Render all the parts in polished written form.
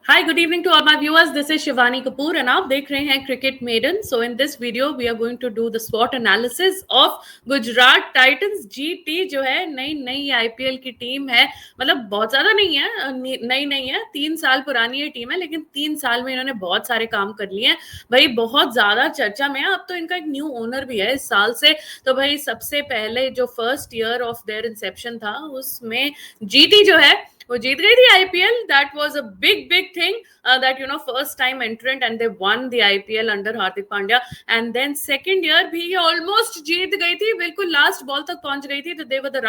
Hi, good evening to all my viewers. This is Shivani Kapoor and आप देख रहे हैं Cricket Maiden. So in this video we are going to do the SWOT analysis of Gujarat Titans. GT जो है नई नई IPL की team है, मतलब बहुत ज्यादा नहीं है, नई नहीं है, 3 साल पुरानी ये टीम है, लेकिन 3 साल में इन्होंने बहुत सारे काम कर लिए हैं भाई, बहुत ज्यादा चर्चा में है। अब तो इनका एक न्यू ओनर भी है इस साल से। तो भाई सबसे पहले जो first year of their inception था उसमें GT जो है वो जीत गई थी IPL. That was a big big thing, that first time entrant and they won the IPL under Hardik Pandya. And then second year भी ये ऑलमोस्ट जीत गई थी, बिल्कुल लास्ट बॉल तक पहुंच गई थी, तो they were the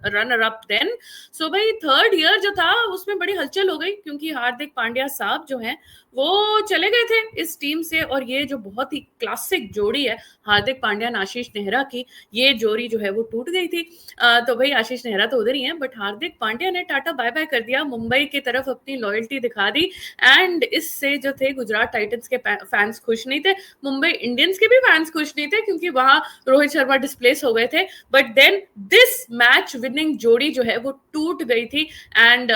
runner up then. So भाई थर्ड ईयर जो था उसमें बड़ी हलचल हो गई, क्योंकि हार्दिक पांड्या साहब जो हैं वो चले गए थे इस टीम से. और ये जो बहुत ही क्लासिक जोड़ी है हार्दिक पांड्या आशीष नेहरा की, ये जोड़ी जो है वो टूट गई थी. तो भाई आशीष नेहरा तो उधर ही है, बट हार्दिक पांड्या ने टाटा बाय बाय कर दिया, मुंबई की तरफ अपनी लॉयल्टी दिखा दी. एंड इससे जो थे गुजरात टाइटंस के फैंस खुश नहीं थे, मुंबई इंडियंस के भी फैंस खुश नहीं थे, क्योंकि वहां रोहित शर्मा डिस्प्लेस हो गए थे. But then this match winning जोड़ी जो है वो टूट गई थी. एंड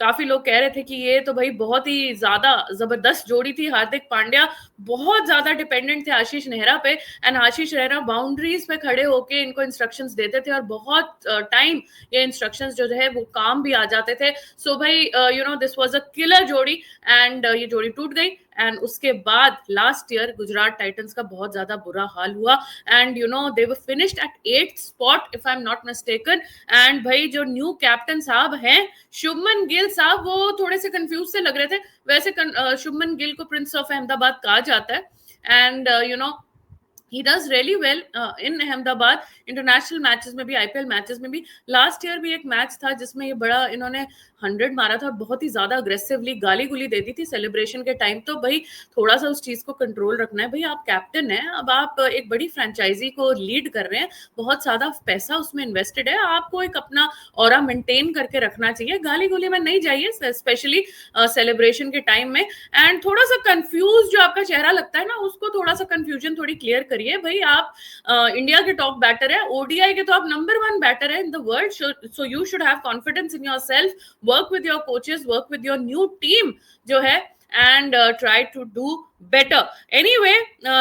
काफी लोग कह रहे थे कि ये तो भाई बहुत ही ज्यादा जबरदस्त जोड़ी थी. हार्दिक पांड्या बहुत ज्यादा डिपेंडेंट थे आशीष नेहरा पे, एंड आशीष नेहरा बाउंड्रीज पे खड़े होके इनको इंस्ट्रक्शंस देते थे, और बहुत टाइम ये इंस्ट्रक्शंस जो है वो काम भी आ जाते थे. सो भाई दिस वाज अ किलर जोड़ी, एंड ये जोड़ी टूट गई. एंड उसके बाद लास्ट ईयर गुजरात टाइटंस का बहुत ज्यादा बुरा हाल हुआ, and they were finished at 8th spot if I am not mistaken. And भाई जो न्यू कैप्टन साहब हैं शुभमन गिल साहब, वो थोड़े से कंफ्यूज से लग रहे थे. वैसे शुभमन गिल को प्रिंस ऑफ अहमदाबाद कहा जाता है, and he does really well in Ahmedabad. International matches में भी, आईपीएल मैचेस में भी. लास्ट ईयर भी एक मैच था जिसमें ये बड़ा इन्होंने 100 मारा था, बहुत ही ज्यादा अग्रेसिवली गाली गुली देती थी सेलिब्रेशन के टाइम. तो भाई थोड़ा सा उस चीज को कंट्रोल रखना है. भाई आप कैप्टन हैं, अब आप एक बड़ी फ्रेंचाइजी को लीड कर रहे हैं, बहुत ज्यादा पैसा उसमें इन्वेस्टेड है, आपको एक अपना ऑरा मेंटेन करके रखना चाहिए, गाली गुली में नहीं जाइए, स्पेशली सेलिब्रेशन के टाइम में. एंड थोड़ा सा कंफ्यूज जो आपका चेहरा लगता है ना, उसको थोड़ा सा कंफ्यूजन थोड़ी क्लियर करिए. भाई आप इंडिया के टॉप बैटर है, ओडीआई के तो आप नंबर 1 बैटर है in the world, so you should have confidence in yourself, work with your coaches, work with your new team जो है, and try to do better. Anyway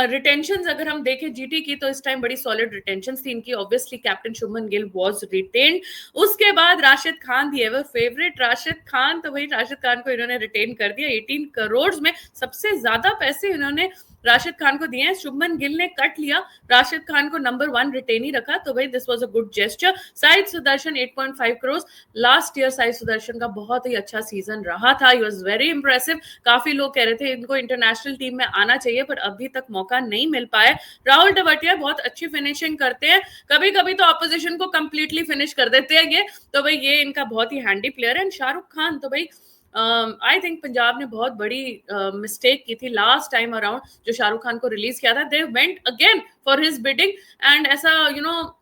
retention अगर हम देखें जीटी की, तो इस टाइम बड़ी सॉलिड रिटेंशन थी इनकी. Obviously captain Shubman Gill was retained. उसके बाद राशिद खान, दी एवर फेवरेट राशिद खान, तो भाई राशिद खान को इन्होंने रिटेन कर दिया. 18 करोड़ में सबसे ज्यादा पैसे इन्होंने राशिद खान को दिए हैं. शुभमन गिल ने कट लिया, राशिद खान को नंबर 1 रिटेन ही रखा. तो भाई this was a good gesture. Shahid Sudarshan 8.5 crore. Last year Shahid Sudarshan का बहुत ही अच्छा सीजन रहा था, ही वाज वेरी इंप्रेसिव. काफी लोग कह रहे थे इनको इंटरनेशनल टीम में आना चाहिए, पर अभी तक मौका नहीं मिल पाया. राहुल टेवटिया बहुत अच्छी फिनिशिंग करते हैं, कभी कभी तो ऑपोजिशन को कंप्लीटली फिनिश कर देते हैं ये. तो भाई ये इनका बहुत ही हैंडी प्लेयर है. शाहरुख खान, तो भाई आई थिंक पंजाब ने बहुत बड़ी मिस्टेक की थी लास्ट टाइम अराउंड, जो शाहरुख खान को रिलीज किया था. They went again for his bidding, and ऐसा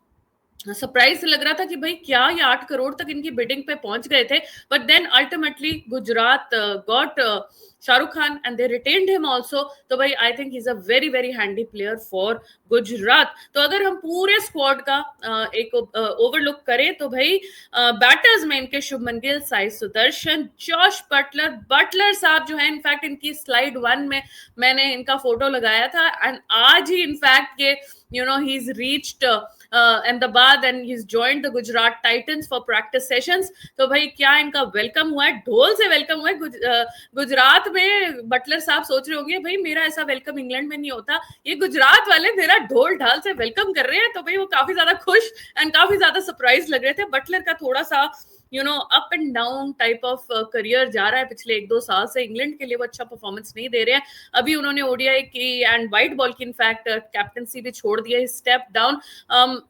सरप्राइज लग रहा था कि भाई क्या ये 8 करोड़ तक इनकी बिडिंग पे पहुंच गए थे. But then ultimately Gujarat got Shahrukh Khan and they retained him also. तो भाई I think he is a very very handy player for Gujarat. तो अगर हम पूरे स्क्वाड का एक ओवरलुक करें, तो भाई बैटर्स में इनके शुभमन गिल, साई सुदर्शन, जॉश बटलर साहब जो है, इनफैक्ट इनकी स्लाइड 1 में मैंने इनका फोटो लगाया था, एंड आज ही इनफैक्ट ये he's reached Ahmedabad and he's joined the Gujarat Titans for practice sessions. तो भाई क्या इनका वेलकम हुआ है, ढोल से वेलकम हुआ है. गुजरात में बटलर साहब सोच रहे होंगे भाई मेरा ऐसा वेलकम इंग्लैंड में नहीं होता, ये गुजरात वाले मेरा ढोल ढाल से वेलकम कर रहे हैं. तो भाई वो काफी ज्यादा खुश एंड काफी ज्यादा सरप्राइज लग रहे थे. बटलर का थोड़ा सा up and down type of career जा रहा है पिछले 1-2 साल से. इंग्लैंड के लिए वो अच्छा परफॉर्मेंस नहीं दे रहे हैं. अभी उन्होंने ओडीआई की एंड व्हाइट बॉल की इनफैक्ट कैप्टनसी भी छोड़ दिया, स्टेप डाउन.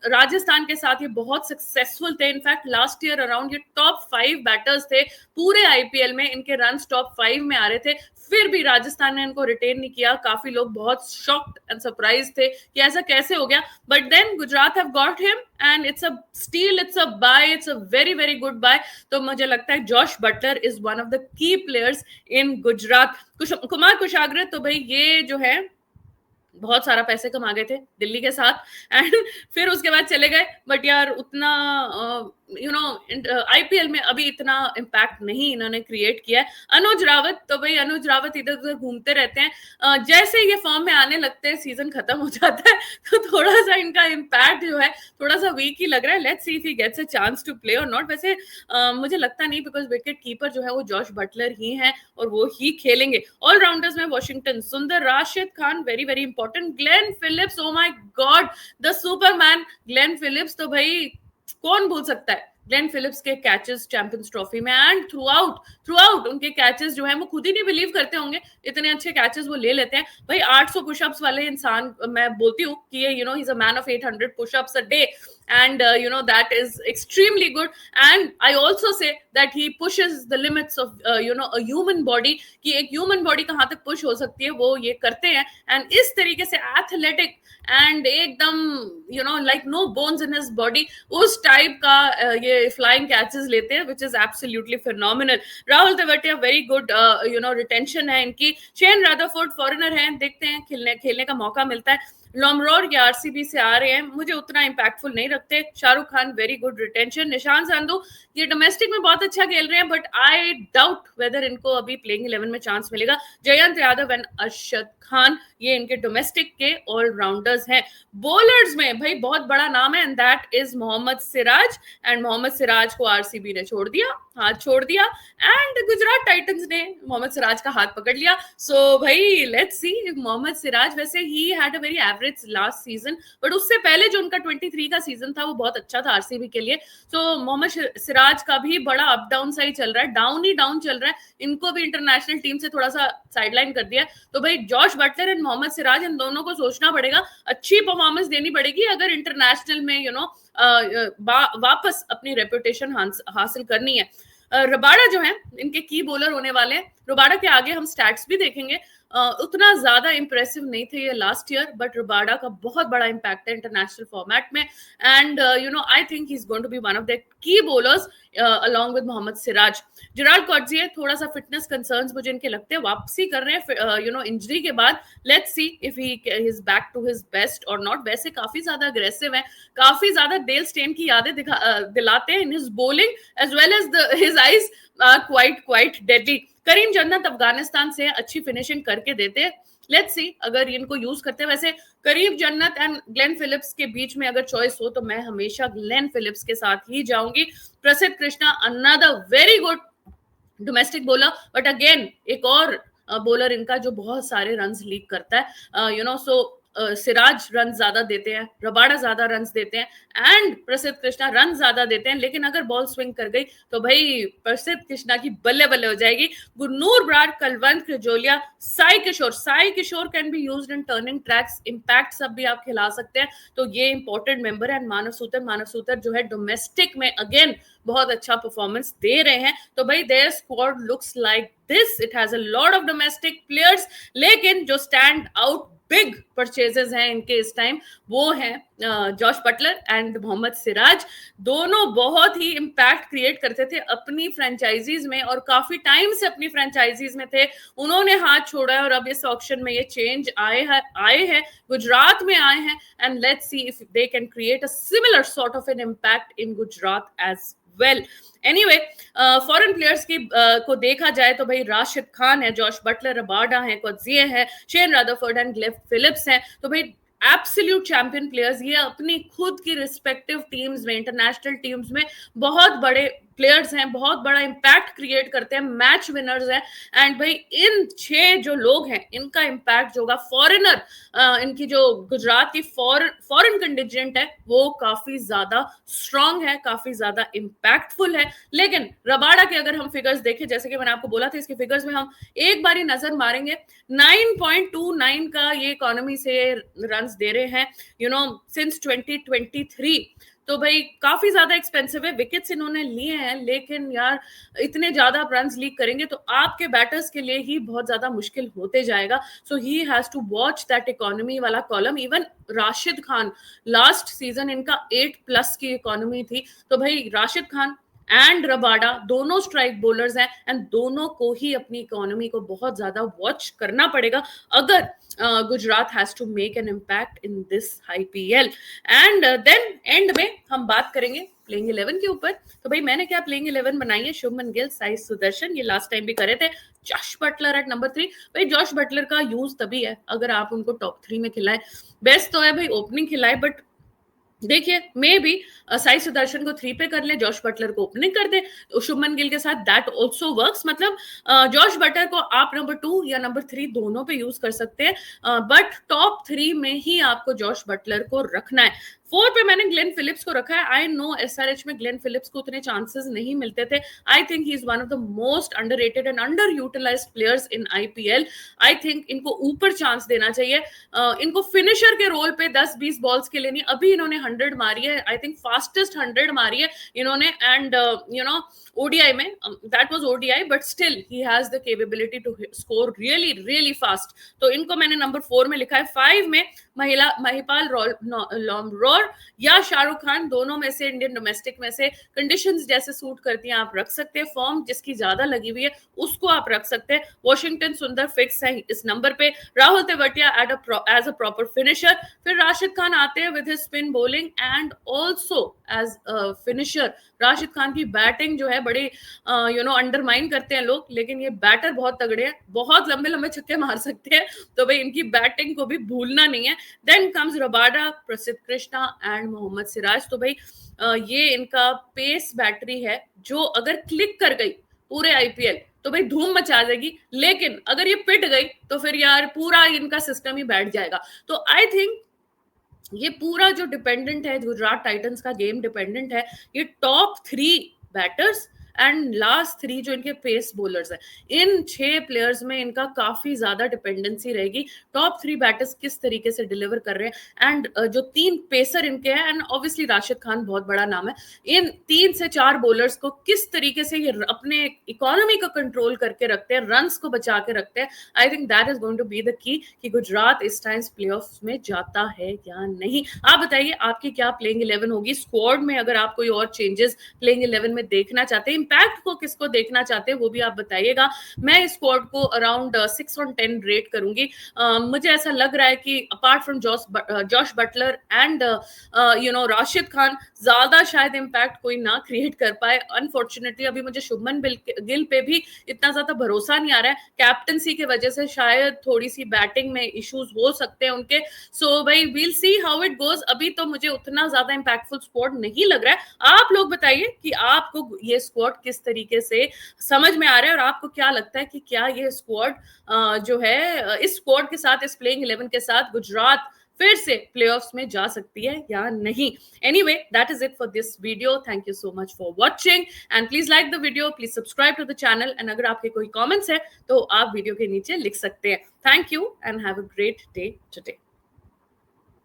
राजस्थान के साथ ये बहुत सक्सेसफुल थे. इनफैक्ट लास्ट ईयर अराउंड ये टॉप 5 बैटर्स थे पूरे आईपीएल में, इनके रन टॉप 5 में आ रहे थे, फिर भी राजस्थान ने इनको रिटेन नहीं किया. काफी लोग बहुत शॉक्ड एंड सरप्राइज थे कि ऐसा कैसे हो गया. But then Gujarat have got him and it's a steal, it's a buy, it's a very very good buy. तो मुझे लगता है Jos Buttler is one of the key players in Gujarat. Kumar Kushagra, तो भाई ये जो है बहुत सारा पैसे कमा गए थे दिल्ली के साथ, एंड फिर उसके बाद चले गए. बट यार उतना आईपीएल में अभी इतना इम्पैक्ट नहीं इन्होंने क्रिएट किया है। अनुज रावत, तो भाई अनुज रावत इधर उधर घूमते रहते हैं, जैसे ये फॉर्म में आने लगते हैं सीजन खत्म हो जाता है तो थोड़ा सा इनका इम्पैक्ट जो है थोड़ा सा वीक ही लग रहा है। Let's see if he gets a chance to play और नॉट। वैसे मुझे लगता नहीं, बिकॉज विकेट कीपर जो है वो जॉश बटलर ही है और वो ही खेलेंगे। ऑलराउंडर्स में वॉशिंगटन सुंदर, Rashid Khan very very important, Glenn Phillips, oh my God the Superman Glenn Phillips, तो भाई कौन भूल सकता है ग्लेन फिलिप्स के कैचेस चैंपियंस ट्रॉफी में, एंड थ्रू आउट उनके कैचेस जो है वो खुद ही नहीं बिलीव करते होंगे, इतने अच्छे कैचेस वो ले लेते हैं। भाई 800 पुशअप्स वाले इंसान, मैं बोलती हूँ कि ये ही is a man of 800 pushups a day, and that is extremely good, and I also say that he pushes the limits of a human body, कि एक ह्यूमन बॉडी कहाँ तक पुश हो सकती है वो ये करते हैं, एंड इस तरीके से एथलेटिक एंड एकदम like no bones in his body, उस टाइप का ये फ्लाइंग कैचेस लेते हैं, which is absolutely phenomenal. Rahul Tewatia very good retention है इनकी। शेन रादरफोर्ड फॉरेनर है, देखते हैं खेलने का मौका मिलता है। लॉमरोर ये आरसीबी से आ रहे हैं, मुझे उतना इंपैक्टफुल नहीं लगते। Shahrukh Khan very good retention. निशान संधू ये डोमेस्टिक में बहुत अच्छा खेल रहे हैं, बट आई डाउट वेदर इनको अभी प्लेइंग 11 में चांस मिलेगा। जयंत यादव एंड अरशद खान ये इनके डोमेस्टिक के ऑलराउंडर्स हैं। बॉलर्स में भाई बहुत बड़ा नाम है, and that is Mohammed Siraj, and Mohammed Siraj को आरसीबी ने हाथ छोड़ दिया, एंड गुजरात टाइटंस ने मोहम्मद सिराज का हाथ पकड़ लिया। सो भाई लेट्स सी मोहम्मद सिराज, वैसे he had a very average last season, but उससे पहले जो उनका 23 का सीजन था वो बहुत अच्छा था आरसीबी के लिए। सो मोहम्मद सिराज का भी बड़ा अप डाउन सा ही चल रहा है, डाउन चल रहा है, इनको भी इंटरनेशनल टीम से थोड़ा सा साइडलाइन कर दिया। तो भाई Jos Buttler and Mohammed Siraj, इन दोनों को सोचना पड़ेगा, अच्छी परफॉर्मेंस देनी पड़ेगी अगर इंटरनेशनल में वापस अपनी रेपुटेशन हासिल करनी है। रबाडा जो है इनके की बॉलर होने वाले हैं। रबाडा के आगे हम स्टैट्स भी देखेंगे, उतना ज्यादा इंप्रेसिव नहीं थे ये लास्ट ईयर, बट रबाडा का बहुत बड़ा इम्पैक्ट है इंटरनेशनल फॉर्मेट में, and I think he is going to be one of the key bowlers along with Mohammed Siraj. Gerald Coetzee थोड़ा सा फिटनेस कंसर्न्स मुझे इनके लगते हैं, वापसी कर रहे हैं इंजरी के बाद। Let's see if he is back to his best और नॉट। वैसे काफी ज्यादा अग्रेसिव है, काफी ज्यादा डेल स्टेन की यादें दिलाते हैं in his bowling as well as his eyes quite deadly. Karim Janat Afghanistan से अच्छी फिनिशिंग करके देते हैं, लेट्स सी अगर इनको यूज करते हैं। वैसे करीम जन्नत एंड ग्लेन फिलिप्स के बीच में अगर चॉइस हो तो मैं हमेशा ग्लेन फिलिप्स के साथ ही जाऊंगी। प्रसिद्ध Krishna another very good domestic bowler, but again एक और बॉलर इनका जो बहुत सारे रन्स लीक करता है, सो सिराज रन ज्यादा देते हैं, रबाडा ज्यादा रन देते हैं, एंड प्रसिद्ध कृष्णा रन ज्यादा देते हैं, लेकिन अगर बॉल स्विंग कर गई तो भाई प्रसिद्ध कृष्णा की बल्ले बल्ले हो जाएगी। Gurnoor Brar, Kulwant Khejroliya, Sai Kishore can be used in turning tracks, impact sub भी आप खिला सकते हैं, तो ये इंपॉर्टेंट मेंबर है। मानव सूतर जो है डोमेस्टिक में अगेन बहुत अच्छा परफॉर्मेंस दे रहे हैं। तो भाई their squad looks like this, it has a lot of domestic players, लेकिन जो स्टैंड आउट बिग परचेजेस हैं इनके इस टाइम वो हैं Jos Buttler and Mohammed Siraj. दोनों बहुत ही इम्पैक्ट क्रिएट करते थे अपनी फ्रेंचाइजीज में, और काफी टाइम से अपनी फ्रेंचाइजीज में थे, उन्होंने हाथ छोड़ा है और अब इस ऑक्शन में ये चेंज आए हैं, गुजरात में आए हैं, and let's see if they can create a similar sort of an impact in Gujarat as well. Anyway foreign players की को देखा जाए तो भाई राशिद खान है, जॉश बटलर, रबाडा है, कॉटजिए है, शेन रादरफोर्ड एंड ग्लेन फिलिप्स हैं, तो भाई एब्सोल्यूट चैंपियन प्लेयर्स, ये अपनी खुद की रिस्पेक्टिव टीम्स में, इंटरनेशनल टीम्स में बहुत बड़े प्लेयर्स हैं, बहुत बड़ा इम्पैक्ट क्रिएट करते हैं, मैच विनर्स हैं, एंड भाई इन 6 जो लोग हैं इनका इम्पैक्ट जो होगा फॉरेनर, इनकी जो गुजरात की फॉरेन कंटिजेंट है वो काफी ज्यादा स्ट्रांग है, काफी ज्यादा इम्पैक्टफुल है। लेकिन रबाडा के अगर हम फिगर्स देखें, जैसे कि मैंने आपको बोला था, इसके फिगर्स में हम एक बार ही नजर मारेंगे, 9.29 का ये इकोनॉमी से रन दे रहे हैं सिंस 2023, तो भाई काफी ज्यादा एक्सपेंसिव है। विकेट्स इन्होंने लिए हैं, लेकिन यार इतने ज्यादा रन लीक करेंगे तो आपके बैटर्स के लिए ही बहुत ज्यादा मुश्किल होते जाएगा। So he has to watch that economy वाला column. Even Rashid Khan last season इनका 8+ की इकोनॉमी थी, तो भाई राशिद खान एंड रबाडा, दोनों स्ट्राइक बॉलर्स हैं एंड दोनों को ही अपनी इकोनॉमी को बहुत ज्यादा वॉच करना पड़ेगा अगर Gujarat has to make an impact in this IPL. And then end में हम बात करेंगे प्लेइंग 11 के ऊपर। तो भाई मैंने क्या प्लेइंग 11 बनाई है, शुभमन गिल, साई सुदर्शन, ये लास्ट टाइम भी करे थे, जॉश बटलर एट नंबर 3। भाई जॉश बटलर का यूज तभी है अगर आप उनको टॉप 3 में खिलाए। बेस्ट तो है भाई ओपनिंग खिलाए, बट देखिए मे बी साई सुदर्शन को 3 पे कर ले, जॉश बटलर को ओपनिंग कर दे, शुभमन गिल के साथ दैट ऑल्सो वर्क्स। मतलब जॉश बटलर को आप नंबर 2 या नंबर 3 दोनों पे यूज कर सकते हैं, बट टॉप 3 में ही आपको जॉश बटलर को रखना है। 4 पे मैंने ग्लेन फिलिप्स को रखा है। आई नो एसआरएच में ग्लेन फिलिप्स को उतने चांसेस नहीं मिलते थे। I think he is one of the most underrated and underutilised players in IPL. I think इनको ऊपर चांस देना चाहिए। इनको फिनिशर के रोल पे 10-20 बॉल्स के लिए नहीं, अभी इन्होंने 100 मारी है, आई थिंक फास्टेस्ट 100 मारी है इन्होंने, एंड यू नो ओडीआई में, that was ODI, but still he has the capability to score really really fast. तो इनको मैंने नंबर 4 में लिखा है। 5 में महिपाल लॉमरोर या शाहरुख खान, दोनों में से, इंडियन डोमेस्टिक में से, कंडीशंस जैसे सूट करती हैं आप रख सकते हैं, फॉर्म जिसकी ज्यादा लगी हुई है उसको आप रख सकते हैं। वॉशिंगटन सुंदर फिक्स है इस नंबर पे, Rahul Tewatia as a proper finisher, फिर राशिद खान आते हैं with his spin bowling and also as finisher. Rashid Khan की बैटिंग जो है बड़ी अंडरमाइन करते हैं लोग, लेकिन ये बैटर बहुत तगड़े हैं, बहुत लंबे लंबे छक्के मार सकते हैं, तो भाई इनकी बैटिंग को भी भूलना नहीं है। देन कम्स रबाडा, प्रसिद्ध कृष्णा एंड मोहम्मद सिराज। तो भाई ये इनका पेस बैटरी है जो अगर क्लिक कर गई पूरे आईपीएल तो भाई धूम मचा देगी, लेकिन अगर ये पिट गई तो फिर यार पूरा इनका सिस्टम ही बैठ जाएगा। तो आई थिंक ये पूरा जो डिपेंडेंट है, गुजरात टाइटंस का गेम डिपेंडेंट है, ये टॉप 3 बैटर्स एंड लास्ट 3 जो इनके पेस बॉलर्स हैं, इन 6 प्लेयर्स में इनका काफी ज्यादा डिपेंडेंसी रहेगी। टॉप 3 बैटर्स किस तरीके से डिलीवर कर रहे हैं, एंड जो 3 पेसर इनके हैं, एंड ऑब्वियसली राशिद खान बहुत बड़ा नाम है, इन 3 से 4 बॉलर्स को किस तरीके से ये अपने इकोनॉमी को कंट्रोल करके रखते हैं, रन्स को बचा के रखते हैं। I think that is going to be the key कि गुजरात इस टाइम प्लेऑफ्स में जाता है या नहीं। आप बताइए आपकी क्या प्लेइंग 11 होगी। स्क्वाड में अगर आप कोई और चेंजेस प्लेइंग 11 में देखना चाहते हैं, इम्पैक्ट को किसको देखना चाहते हैं वो भी आप बताइएगा। मैं इस स्क्वाड को अराउंड 6 on 10 रेट करूंगी। मुझे ऐसा लग रहा है कि apart from Jos Buttler and Rashid Khan, ज्यादा शायद इम्पैक्ट कोई ना क्रिएट कर पाए। अनफॉर्चुनेटली अभी मुझे शुभमन गिल पे भी इतना ज्यादा भरोसा नहीं आ रहा है, कैप्टनसी की वजह से शायद थोड़ी सी बैटिंग में इश्यूज हो सकते हैं उनके। सो भाई we'll see how it goes. अभी तो मुझे उतना ज्यादा इम्पैक्टफुल स्क्वाड नहीं लग रहा है। आप लोग बताइए कि आपको ये स्क्वाड किस तरीके से समझ में आ रहा है, और आपको क्या लगता है कि क्या ये स्क्वाड जो है, इस स्क्वाड के साथ, इस प्लेइंग 11 के साथ गुजरात फिर से प्लेऑफ्स में जा सकती है या नहीं। Anyway that is it for this video. Thank you so much for watching and please like the video, please subscribe to the channel, and अगर आपके कोई कमेंट्स है तो आप वीडियो के नीचे लिख सकते हैं। Thank you and have a great day today.